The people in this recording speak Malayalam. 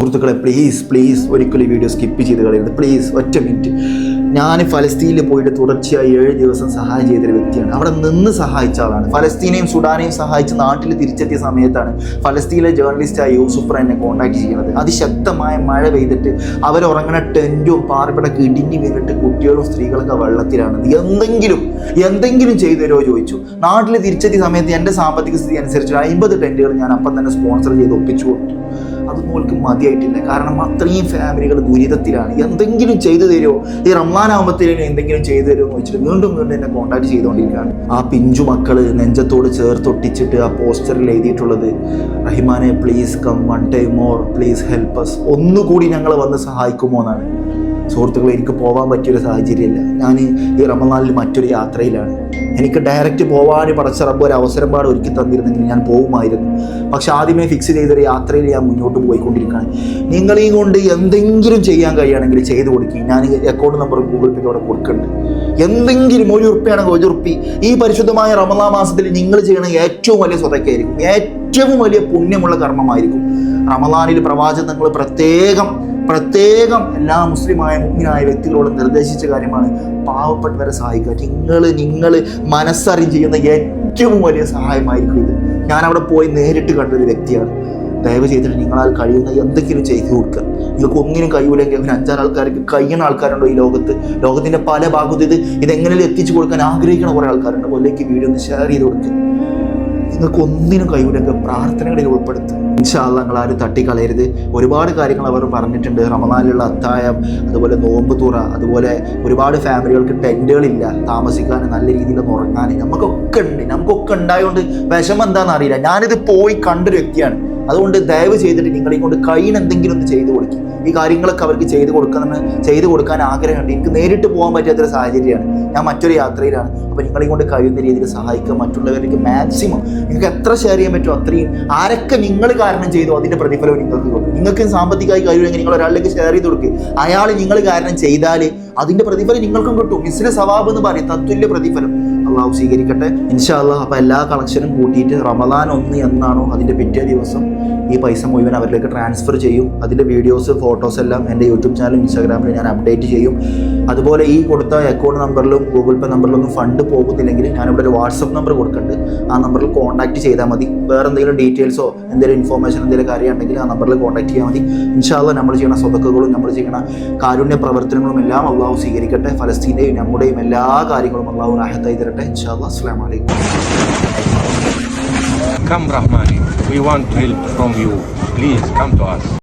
സുഹൃത്തുക്കളെ പ്ലീസ് ഒരിക്കലും ഈ വീഡിയോ സ്കിപ്പ് ചെയ്ത് കളയരുത്. പ്ലീസ് ഒറ്റ മിനിറ്റ്. ഞാൻ ഫലസ്തീനിൽ പോയിട്ട് തുടർച്ചയായി 7 ദിവസം സഹായം ചെയ്തൊരു വ്യക്തിയാണ്. അവിടെ നിന്ന് സഹായിച്ച ആളാണ്. ഫലസ്തീനെയും സുഡാനെയും സഹായിച്ച് നാട്ടിൽ തിരിച്ചെത്തിയ സമയത്താണ് ഫലസ്തീനിലെ ജേർണലിസ്റ്റായ യൂസുഫ് എന്നെ കോൺടാക്ട് ചെയ്യുന്നത്. അതിശക്തമായ മഴ പെയ്തിട്ട് അവരുറങ്ങുന്ന ടെൻറ്റും പാറപ്പടൊക്കെ ഇടിഞ്ഞു വീണിട്ട് കുട്ടികളും സ്ത്രീകളൊക്കെ വെള്ളത്തിലാണ്. എന്തെങ്കിലും ചെയ്തു തരുമോ ചോദിച്ചു. നാട്ടിൽ തിരിച്ചെത്തിയ സമയത്ത് എൻ്റെ സാമ്പത്തിക സ്ഥിതി അനുസരിച്ച് 50 ടെൻറ്റുകൾ ഞാൻ അപ്പം തന്നെ സ്പോൺസർ ചെയ്ത് ഒപ്പിച്ചു കൊടുത്തു. അതൊന്നും ഓൾക്ക് മതിയായിട്ടില്ല. കാരണം അത്രയും ഫാമിലികൾ ദുരിതത്തിലാണ്. എന്തെങ്കിലും ചെയ്തു തരുമോ, ഈ റംസാനാകുമ്പോഴത്തേനും എന്തെങ്കിലും ചെയ്തു തരുമോ എന്ന് വെച്ചിട്ട് വീണ്ടും എന്നെ കോൺടാക്ട് ചെയ്തുകൊണ്ടിരിക്കുകയാണ്. ആ പിഞ്ചു മക്കള് നെഞ്ചത്തോട് ചേർത്തൊട്ടിച്ചിട്ട് ആ പോസ്റ്ററിൽ എഴുതിയിട്ടുള്ളത്, റഹിമാനെ please come one time more, please help us, ഒന്നുകൂടി ഞങ്ങൾ വന്ന് സഹായിക്കുമോ എന്നാണ്. സുഹൃത്തുക്കളെ, എനിക്ക് പോകാൻ പറ്റിയൊരു സാഹചര്യമല്ല. ഞാൻ ഈ റമദാനിൽ മറ്റൊരു യാത്രയിലാണ്. എനിക്ക് ഡയറക്റ്റ് പോകാൻ പടച്ച റബ്ബ് ഒരു അവസരം പാട് ഒരുക്കി തന്നിരുന്നെങ്കിൽ ഞാൻ പോകുമായിരുന്നു. പക്ഷെ ആദ്യമേ ഫിക്സ് ചെയ്തൊരു യാത്രയിൽ ഞാൻ മുന്നോട്ട് പോയിക്കൊണ്ടിരിക്കുകയാണ്. നിങ്ങളെയും കൊണ്ട് എന്തെങ്കിലും ചെയ്യാൻ കഴിയുകയാണെങ്കിൽ ചെയ്ത് കൊടുക്കുക. ഞാൻ അക്കൗണ്ട് നമ്പറും ഗൂഗിൾ പേക്ക് അവിടെ കൊടുക്കുന്നുണ്ട്. എന്തെങ്കിലും 1 ഉറുപ്പ്യാണെങ്കിൽ 1 ഉറുപ്പി ഈ പരിശുദ്ധമായ റമദാൻ മാസത്തിൽ നിങ്ങൾ ചെയ്യണ ഏറ്റവും വലിയ സ്വതക്കായിരിക്കും, ഏറ്റവും വലിയ പുണ്യമുള്ള കർമ്മമായിരിക്കും. റമദാനിൽ പ്രവാചകങ്ങൾ പ്രത്യേകം എല്ലാ മുസ്ലിമായ മുഅ്മിനായ വ്യക്തികളോട് നിർദ്ദേശിച്ച കാര്യമാണ് പാവപ്പെട്ടവരെ സഹായിക്കുക. നിങ്ങൾ മനസ്സറിഞ്ഞ് ചെയ്യുന്ന ഏറ്റവും വലിയ സഹായമായിരിക്കും ഇത്. ഞാൻ അവിടെ പോയി നേരിട്ട് കണ്ടൊരു വ്യക്തിയാണ്. ദയവ് ചെയ്തിട്ട് നിങ്ങളാൽ കഴിയുന്ന എന്തെങ്കിലും ചെയ്തു കൊടുക്കുക. നിങ്ങൾക്ക് ഒന്നിനും കഴിയൂലെങ്കിൽ ഒരു 5-6 ആൾക്കാർക്ക് കഴിയുന്ന ആൾക്കാരുണ്ടോ ഈ ലോകത്തിൻ്റെ പല ഭാഗത്തും ഇതെങ്ങനെയും എത്തിച്ചു കൊടുക്കാൻ ആഗ്രഹിക്കുന്ന കുറേ ആൾക്കാരുണ്ട്. അതിലേക്ക് വീഡിയോ ഒന്ന് ഷെയർ ചെയ്ത് കൊടുക്കുക. നിങ്ങൾക്ക് ഒന്നിനും കഴിയൂലെങ്കിൽ പ്രാർത്ഥനകളിൽ ഉൾപ്പെടുത്തുക. ഇൻഷാ അല്ലാഹ് നിങ്ങൾ ആരും തട്ടിക്കളയരുത്. ഒരുപാട് കാര്യങ്ങൾ അവർ പറഞ്ഞിട്ടുണ്ട്. റമദാനിലുള്ള അത്തായം, അതുപോലെ നോമ്പ് തുറ, അതുപോലെ ഒരുപാട് ഫാമിലികൾക്ക് ടെൻറ്റുകളില്ല താമസിക്കാൻ, നല്ല രീതിയിലൊന്ന് ഉറങ്ങാൻ. നമുക്കൊക്കെ ഉണ്ടായതുകൊണ്ട് വിഷമം എന്താണെന്ന് അറിയില്ല. ഞാനിത് പോയി കണ്ടൊരു വ്യക്തിയാണ്. അതുകൊണ്ട് ദയവ് ചെയ്തിട്ട് നിങ്ങളെയും കൊണ്ട് കഴിയുന്ന എന്തെങ്കിലും ഒന്ന് ചെയ്തു കൊടുക്കും. ഈ കാര്യങ്ങളൊക്കെ അവർക്ക് ചെയ്തു കൊടുക്കാൻ ആഗ്രഹമുണ്ട്. എനിക്ക് നേരിട്ട് പോകാൻ പറ്റാത്തൊരു സാഹചര്യമാണ്. ഞാൻ മറ്റൊരു യാത്രയിലാണ്. അപ്പോൾ നിങ്ങളെയും കൊണ്ട് കഴിയുന്ന രീതിയിൽ സഹായിക്കുക. മറ്റുള്ളവർക്ക് മാക്സിമം നിങ്ങൾക്ക് എത്ര ഷെയർ ചെയ്യാൻ പറ്റുമോ അത്രയും. ആരൊക്കെ നിങ്ങൾ കാരണം ചെയ്തോ അതിൻ്റെ പ്രതിഫലം നിങ്ങൾക്ക് കൊടുക്കും. നിങ്ങൾക്ക് സാമ്പത്തികമായി കഴിയുമെങ്കിൽ നിങ്ങൾ ഒരാളിലേക്ക് ഷെയർ ചെയ്ത് കൊടുക്കുക. അയാൾ നിങ്ങൾ കാരണം ചെയ്താൽ അതിൻ്റെ പ്രതിഫലം നിങ്ങൾക്കും കിട്ടും. മിസ്ലിന് സവാബ് എന്ന് പറയും, തത്തുല്യ പ്രതിഫലം. അള്ളാഹു സ്വീകരിക്കട്ടെ ഇൻഷാ അല്ലാഹ്. അപ്പോൾ എല്ലാ കളക്ഷനും കൂട്ടിയിട്ട് റമദാൻ 1 എന്നാണോ അതിൻ്റെ പിറ്റേ ദിവസം ഈ പൈസ മുഴുവൻ അവരിലേക്ക് ട്രാൻസ്ഫർ ചെയ്യും. അതിൻ്റെ വീഡിയോസ് ഫോട്ടോസ് എല്ലാം എൻ്റെ യൂട്യൂബ് ചാനലും ഇൻസ്റ്റാഗ്രാമിലും ഞാൻ അപ്ഡേറ്റ് ചെയ്യും. അതുപോലെ ഈ കൊടുത്ത അക്കൗണ്ട് നമ്പറിലും ഗൂഗിൾ പേ നമ്പറിലൊന്നും ഫണ്ട് പോകുന്നില്ലെങ്കിൽ ഞാനിവിടെ ഒരു വാട്സപ്പ് നമ്പർ കൊടുക്കുന്നുണ്ട്. ആ നമ്പറിൽ കോൺടാക്ട് ചെയ്താൽ മതി. വേറെ എന്തെങ്കിലും ഡീറ്റെയിൽസോ എന്തെങ്കിലും ഇൻഫോർമേഷൻ എന്തെങ്കിലും കാര്യമുണ്ടെങ്കിൽ ആ നമ്പറിൽ കോൺടാക്ട് ചെയ്യാൽ മതി. ഇൻഷാ അല്ലാഹ് നമ്മൾ ചെയ്യുന്ന സ്വതക്കകളും നമ്മൾ ചെയ്യുന്ന കാരുണ്യ പ്രവർത്തനങ്ങളും എല്ലാം അള്ളാഹു സ്വീകരിക്കട്ടെ. ഫലസ്തീൻ്റെയും നമ്മുടെയും എല്ലാ കാര്യങ്ങളും അള്ളാഹു റാഹത്തായി തരട്ടെ. ഇൻഷാ അല്ലാഹ്. അസ്സലാമു അലൈക്കും. Come Rahmani, we want help from you. Please come to us.